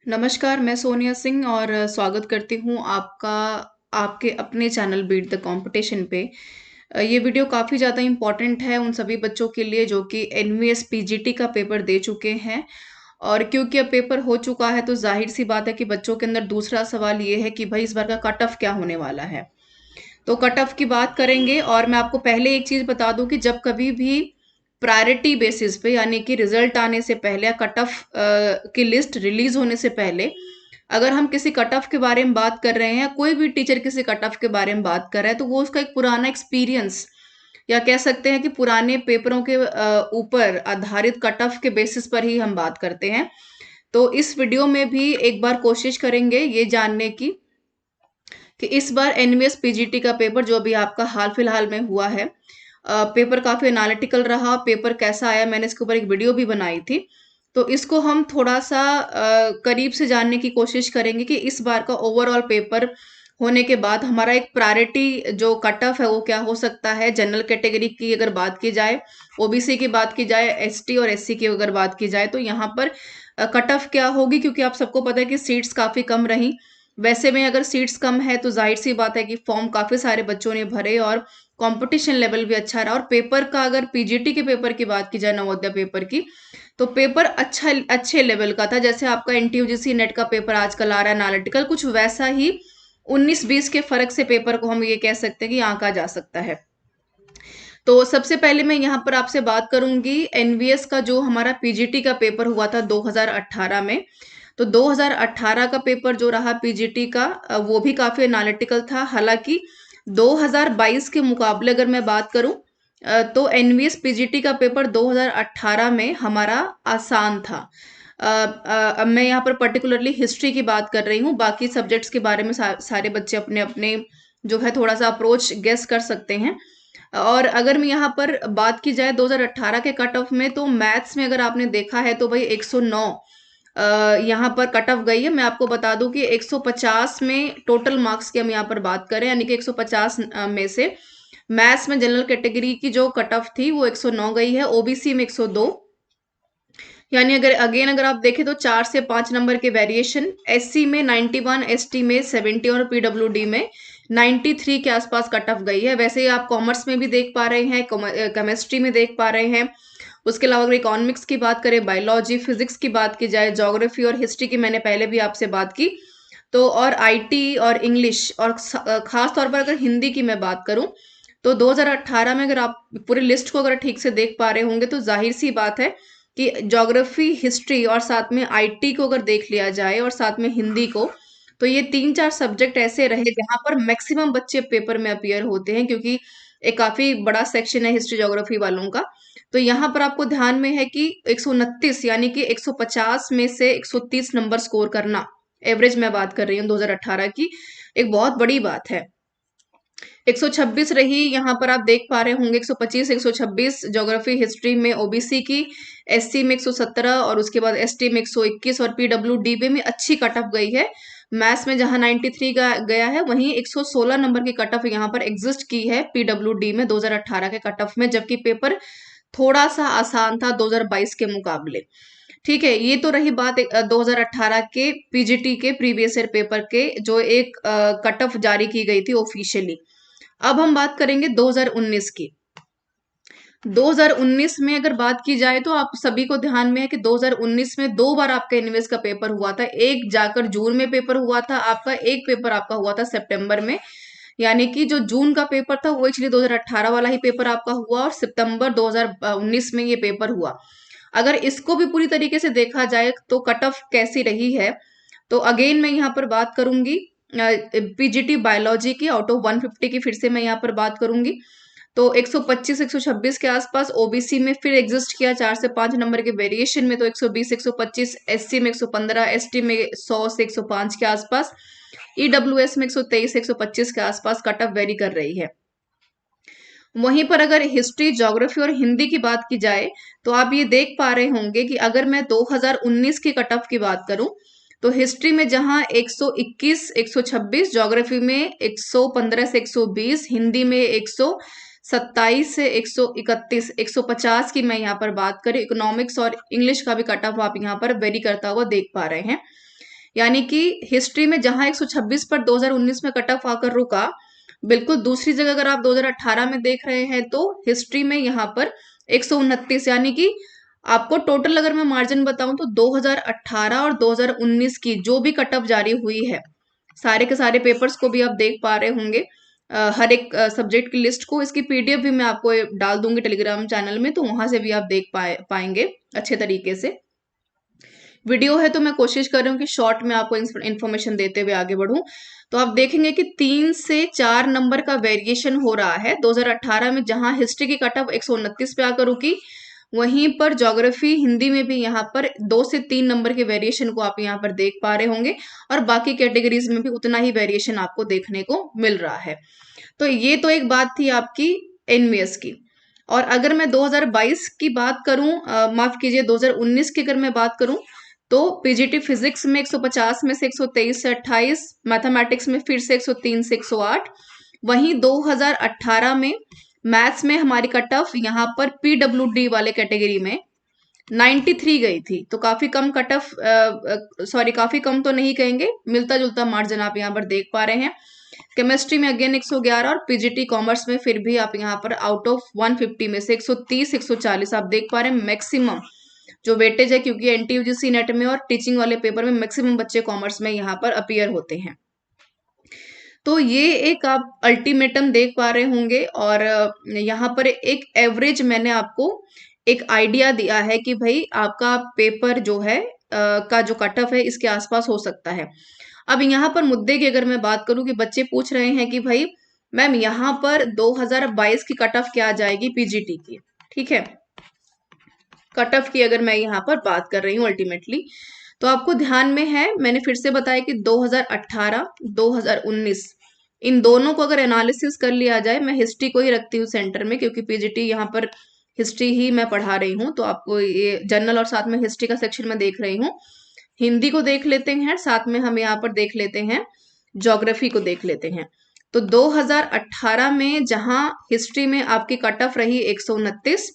नमस्कार, मैं सोनिया सिंह और स्वागत करती हूँ आपका आपके अपने चैनल बीट द कंपटीशन पे। ये वीडियो काफ़ी ज़्यादा इम्पोर्टेंट है उन सभी बच्चों के लिए जो कि एनवीएस पीजीटी का पेपर दे चुके हैं। और क्योंकि अब पेपर हो चुका है तो जाहिर सी बात है कि बच्चों के अंदर दूसरा सवाल ये है कि भाई इस बार का कट ऑफ क्या होने वाला है। तो कट ऑफ की बात करेंगे और मैं आपको पहले एक चीज़ बता दूं कि जब कभी भी प्रायोरिटी बेसिस पे यानी कि रिजल्ट आने से पहले या कट ऑफ की लिस्ट रिलीज होने से पहले अगर हम किसी कट ऑफ के बारे में बात कर रहे हैं, कोई भी टीचर किसी कट ऑफ के बारे में बात कर रहा है तो वो उसका एक पुराना एक्सपीरियंस या कह सकते हैं कि पुराने पेपरों के ऊपर आधारित कट ऑफ के बेसिस पर ही हम बात करते हैं। तो इस वीडियो में भी एक बार कोशिश करेंगे ये जानने की कि इस बार एनवीएस पीजीटी का पेपर जो अभी आपका हाल फिलहाल में हुआ है, पेपर काफी एनालिटिकल रहा। पेपर कैसा आया, मैंने इसके ऊपर एक वीडियो भी बनाई थी। तो इसको हम थोड़ा सा करीब से जानने की कोशिश करेंगे कि इस बार का ओवरऑल पेपर होने के बाद हमारा एक प्रायोरिटी जो कट ऑफ है वो क्या हो सकता है। जनरल कैटेगरी की अगर बात की जाए, ओबीसी की बात की जाए, एसटी और एससी की अगर बात की जाए तो यहाँ पर कट ऑफ क्या होगी, क्योंकि आप सबको पता है कि सीट्स काफी कम रही। वैसे में अगर सीट्स कम है तो जाहिर सी बात है कि फॉर्म काफी सारे बच्चों ने भरे और कंपटीशन लेवल भी अच्छा रहा। और पेपर का अगर पीजीटी के पेपर की बात की जाए, नवोदय पेपर की, तो पेपर अच्छे लेवल का था। जैसे आपका एनटीयूजीसी नेट का पेपर आजकल आ रहा है एनालिटिकल, कुछ वैसा ही 19-20 के फर्क से पेपर को हम ये कह सकते हैं कि आंका जा सकता है। तो सबसे पहले मैं यहाँ पर आपसे बात करूंगी एनवीएस का जो हमारा पीजीटी का पेपर हुआ था 2018 में। तो 2018 का पेपर जो रहा पीजीटी का, वो भी काफी एनालिटिकल था। हालांकि 2022 के मुकाबले अगर मैं बात करूं, तो एनवीएस पीजीटी का पेपर 2018 में हमारा आसान था। अब मैं यहाँ पर पर्टिकुलरली हिस्ट्री की बात कर रही हूँ, बाकी सब्जेक्ट्स के बारे में सारे बच्चे अपने अपने जो है थोड़ा सा अप्रोच गेस कर सकते हैं। और अगर मैं यहाँ पर बात की जाए 2018 के कट ऑफ में, तो मैथ्स में अगर आपने देखा है तो भाई 109 यहाँ पर कट ऑफ गई है। मैं आपको बता दूं कि 150 में टोटल मार्क्स की हम यहाँ पर बात करें, यानी कि 150 में से मैथ्स में जनरल कैटेगरी की जो कट ऑफ थी वो 109 गई है, ओबीसी में 102। यानी अगर आप देखें तो 4 से 5 नंबर के वेरिएशन। एससी में 91, एसटी में 70 और पीडब्ल्यूडी में 93 के आसपास कट ऑफ गई है। वैसे ही आप कॉमर्स में भी देख पा रहे हैं, केमिस्ट्री में देख पा रहे हैं। उसके अलावा अगर इकोनॉमिक्स की बात करें, बायोलॉजी, फिजिक्स की बात की जाए, ज्योग्राफी और हिस्ट्री की मैंने पहले भी आपसे बात की, तो और आईटी और इंग्लिश और खास तौर पर अगर हिंदी की मैं बात करूं, तो 2018 में अगर आप पूरी लिस्ट को अगर ठीक से देख पा रहे होंगे तो जाहिर सी बात है कि ज्योग्राफी, हिस्ट्री और साथ में आईटी को अगर देख लिया जाए और साथ में हिंदी को, तो ये 3-4 सब्जेक्ट ऐसे रहे जहां पर मैक्सिमम बच्चे पेपर में अपीयर होते हैं, क्योंकि एक काफी बड़ा सेक्शन है हिस्ट्री ज्योग्राफी वालों का। तो यहाँ पर आपको ध्यान में है कि 129 यानी कि 150 में से 130 नंबर स्कोर करना, एवरेज मैं बात कर रही हूँ 2018 की, एक बहुत बड़ी बात है। 126 रही, यहाँ पर आप देख पा रहे होंगे 125, 126 ज्योग्राफी हिस्ट्री में ओबीसी की, एससी में 117 और उसके बाद एसटी में 121 और पीडब्ल्यूडी में अच्छी कट ऑफ गई है। मैथ्स में जहां 93 का गया है, वहीं 116 नंबर की कट ऑफ यहाँ पर एग्जिस्ट की है पीडब्ल्यूडी में 2018 के कट ऑफ में, जबकि पेपर थोड़ा सा आसान था 2022 के मुकाबले। ठीक है, ये तो रही बात 2018 के पीजीटी के प्रीवियस ईयर पेपर के जो एक कट ऑफ जारी की गई थी ऑफिशियली। अब हम बात करेंगे 2019 की। 2019 में अगर बात की जाए तो आप सभी को ध्यान में है कि 2019 में 2 बार आपका इनवेस का पेपर हुआ था। एक जाकर जून में पेपर हुआ था आपका, एक पेपर आपका हुआ था सितंबर में। यानी कि जो जून का पेपर था वो एक्चुअली 2018 वाला ही पेपर आपका हुआ और सितंबर 2019 में ये पेपर हुआ। अगर इसको भी पूरी तरीके से देखा जाए तो कट ऑफ कैसी रही है, तो अगेन मैं यहाँ पर बात करूंगी पीजीटी बायोलॉजी की। आउट ऑफ 150 की फिर से मैं यहाँ पर बात करूंगी, तो 125 126 के आसपास ओबीसी में फिर एग्जिस्ट किया 4 से 5 नंबर के वेरिएशन में, तो 120 125, एससी में 115, एसटी में 100 से 105 के आसपास, ईडब्ल्यूएस में 123 125 के आसपास कट ऑफ वेरी कर रही है। वहीं पर अगर हिस्ट्री, ज्योग्राफी और हिंदी की बात की जाए तो आप ये देख पा रहे होंगे कि अगर मैं 2019 की कट ऑफ की बात करूं, तो हिस्ट्री में जहां 121 126, ज्योग्राफी में 115 से 120, हिंदी में 127 से 131, 150 की मैं यहाँ पर बात करें। इकोनॉमिक्स और इंग्लिश का भी कट ऑफ आप यहाँ पर वेरी करता हुआ देख पा रहे हैं। यानी कि हिस्ट्री में जहां 126 पर 2019 में कट ऑफ आकर रुका, बिल्कुल दूसरी जगह अगर आप 2018 में देख रहे हैं तो हिस्ट्री में यहाँ पर 129, यानी कि आपको टोटल अगर मैं मार्जिन बताऊं तो 2018 और 2019 की जो भी कट ऑफ जारी हुई है, सारे के सारे पेपर्स को भी आप देख पा रहे होंगे। हर एक सब्जेक्ट की लिस्ट को, इसकी पीडीएफ भी मैं आपको डाल दूंगी टेलीग्राम चैनल में, तो वहां से भी आप देख पाएंगे अच्छे तरीके से। वीडियो है तो मैं कोशिश कर रही हूँ कि शॉर्ट में आपको इन्फॉर्मेशन देते हुए आगे बढ़ूं। तो आप देखेंगे कि 3 से 4 नंबर का वेरिएशन हो रहा है 2018 में, जहां हिस्ट्री की कट ऑफ 129 पे आकर रुकी, वहीं पर ज्योग्राफी हिंदी में भी यहाँ पर 2 से 3 नंबर के वेरिएशन को आप यहाँ पर देख पा रहे होंगे, और बाकी कैटेगरीज में भी उतना ही वेरिएशन आपको देखने को मिल रहा है। तो ये तो एक बात थी आपकी एनवीएस की। और अगर मैं 2022 की बात करूं, माफ कीजिए 2019 की अगर मैं बात करूं, तो पीजीटी फिजिक्स में 150 में से 123 से 28, मैथमेटिक्स में फिर से 103 से 108। वहीं 2018 में मैथ्स में हमारी कट ऑफ यहाँ पर पीडब्ल्यूडी वाले कैटेगरी में 93 गई थी। तो काफी कम कट ऑफ, सॉरी काफी कम तो नहीं कहेंगे, मिलता जुलता मार्जिन आप यहाँ पर देख पा रहे हैं। केमिस्ट्री में अगेन 111, और पीजीटी कॉमर्स में फिर भी आप यहाँ पर आउट ऑफ 150 में से 130 140 आप देख पा रहे हैं मैक्सिमम जो वेटेज है, क्योंकि एनटीयूजीसी नेट में और टीचिंग वाले पेपर में मैक्सिमम बच्चे कॉमर्स में यहाँ पर अपीयर होते हैं। तो ये एक आप अल्टीमेटम देख पा रहे होंगे, और यहाँ पर एक एवरेज मैंने आपको एक आइडिया दिया है कि भाई आपका पेपर जो है का जो कट ऑफ है इसके आसपास हो सकता है। अब यहाँ पर मुद्दे की अगर मैं बात करूं कि बच्चे पूछ रहे हैं कि भाई मैम यहाँ पर 2022 की कट ऑफ क्या आ जाएगी पीजीटी की, ठीक है, कट ऑफ की अगर मैं यहाँ पर बात कर रही हूँ अल्टीमेटली, तो आपको ध्यान में है, मैंने फिर से बताया कि 2018 2019 इन दोनों को अगर एनालिसिस कर लिया जाए, मैं हिस्ट्री को ही रखती हूँ सेंटर में क्योंकि पीजीटी यहाँ पर हिस्ट्री ही मैं पढ़ा रही हूँ, तो आपको ये जनरल और साथ में हिस्ट्री का सेक्शन में देख रही हूँ। हिंदी को देख लेते हैं, साथ में हम यहाँ पर देख लेते हैं ज्योग्राफी को देख लेते हैं। तो 2018 में जहां हिस्ट्री में आपकी कट ऑफ रही 129,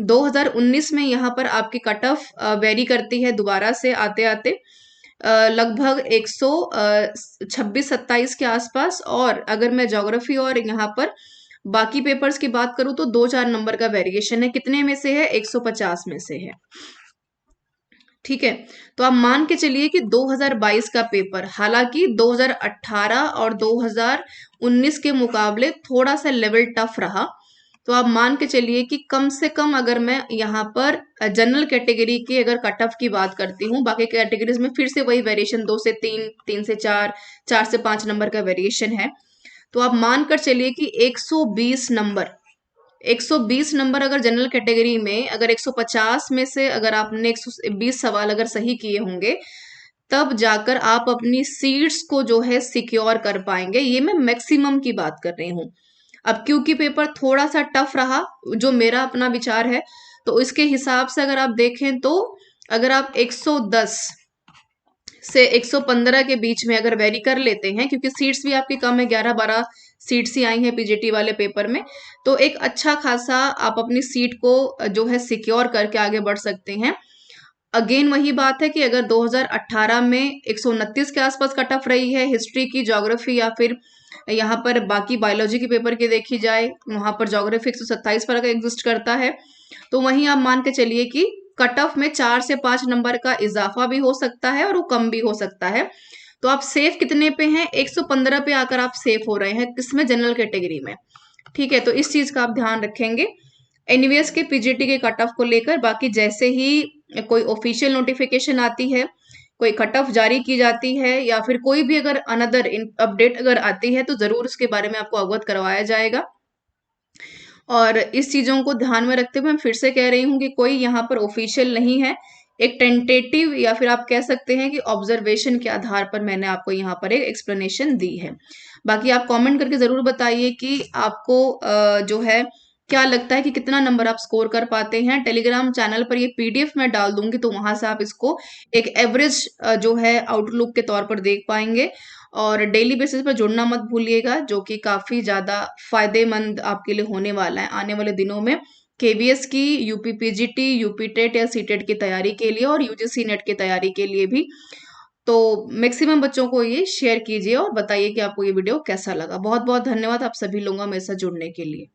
2019 में यहाँ पर आपकी कट ऑफ वेरी करती है दोबारा से आते आते लगभग 126-27 के आसपास। और अगर मैं ज्योग्राफी और यहाँ पर बाकी पेपर्स की बात करूं तो 2-4 नंबर का वेरिएशन है, कितने में से है, 150 में से है, ठीक है। तो आप मान के चलिए कि 2022 का पेपर, हालांकि 2018 और 2019 के मुकाबले थोड़ा सा लेवल टफ रहा, तो आप मान के चलिए कि कम से कम अगर मैं यहाँ पर जनरल कैटेगरी की अगर कट ऑफ की बात करती हूँ, बाकी कैटेगरीज में फिर से वही वेरिएशन 2 से 3, 3 से 4, 4 से 5 नंबर का वेरिएशन है। तो आप मान कर चलिए कि 120 नंबर, 120 नंबर अगर जनरल कैटेगरी में, अगर 150 में से अगर आपने 120 सवाल अगर सही किए होंगे, तब जाकर आप अपनी सीट्स को जो है सिक्योर कर पाएंगे। ये मैं मैक्सिमम की बात कर रही हूँ। अब क्योंकि पेपर थोड़ा सा टफ रहा, जो मेरा अपना विचार है, तो इसके हिसाब से अगर आप देखें तो अगर आप 110 से 115 के बीच में अगर वेरी कर लेते हैं, क्योंकि सीट्स भी आपकी कम है, 11-12 सीट्स ही आई हैं पीजीटी वाले पेपर में, तो एक अच्छा खासा आप अपनी सीट को जो है सिक्योर करके आगे बढ़ सकते हैं। अगेन वही बात है कि अगर 2018 में 129 के आसपास कट ऑफ रही है हिस्ट्री की, ज्योग्राफी या फिर यहाँ पर बाकी बायोलॉजी के पेपर की देखी जाए, वहां पर ज्योग्राफी 127 पर अगर एग्जिस्ट करता है, तो वहीं आप मान के चलिए कि कट ऑफ में 4 से 5 नंबर का इजाफा भी हो सकता है और वो कम भी हो सकता है। तो आप सेफ कितने पे हैं, 115 पे आकर आप सेफ हो रहे हैं, किसमें, जनरल कैटेगरी में, ठीक है। तो इस चीज का आप ध्यान रखेंगे एनवीएस के पीजीटी के कट ऑफ को लेकर। बाकी जैसे ही कोई ऑफिशियल नोटिफिकेशन आती है, कोई कट ऑफ जारी की जाती है, या फिर कोई भी अगर अनदर अपडेट अगर आती है, तो जरूर उसके बारे में आपको अवगत करवाया जाएगा। और इस चीजों को ध्यान में रखते हुए मैं फिर से कह रही हूँ कि कोई यहाँ पर ऑफिशियल नहीं है, एक टेंटेटिव या फिर आप कह सकते हैं कि ऑब्जर्वेशन के आधार पर मैंने आपको यहाँ पर एक एक्सप्लेनेशन दी है। बाकी आप कमेंट करके जरूर बताइए कि आपको जो है क्या लगता है कि कितना नंबर आप स्कोर कर पाते हैं। टेलीग्राम चैनल पर ये पीडीएफ मैं डाल दूंगी, तो वहां से आप इसको एक एवरेज जो है आउटलुक के तौर पर देख पाएंगे। और डेली बेसिस पर जुड़ना मत भूलिएगा, जो कि काफी ज्यादा फायदेमंद आपके लिए होने वाला है आने वाले दिनों में, केवीएस की, यूपी पीजीटी, यूपी टेट या सीटेट की तैयारी के लिए, और यूजीसी नेट की तैयारी के लिए भी। तो मैक्सिमम बच्चों को ये शेयर कीजिए और बताइए कि आपको ये वीडियो कैसा लगा। बहुत-बहुत धन्यवाद आप सभी लोगों का मेरे साथ जुड़ने के लिए।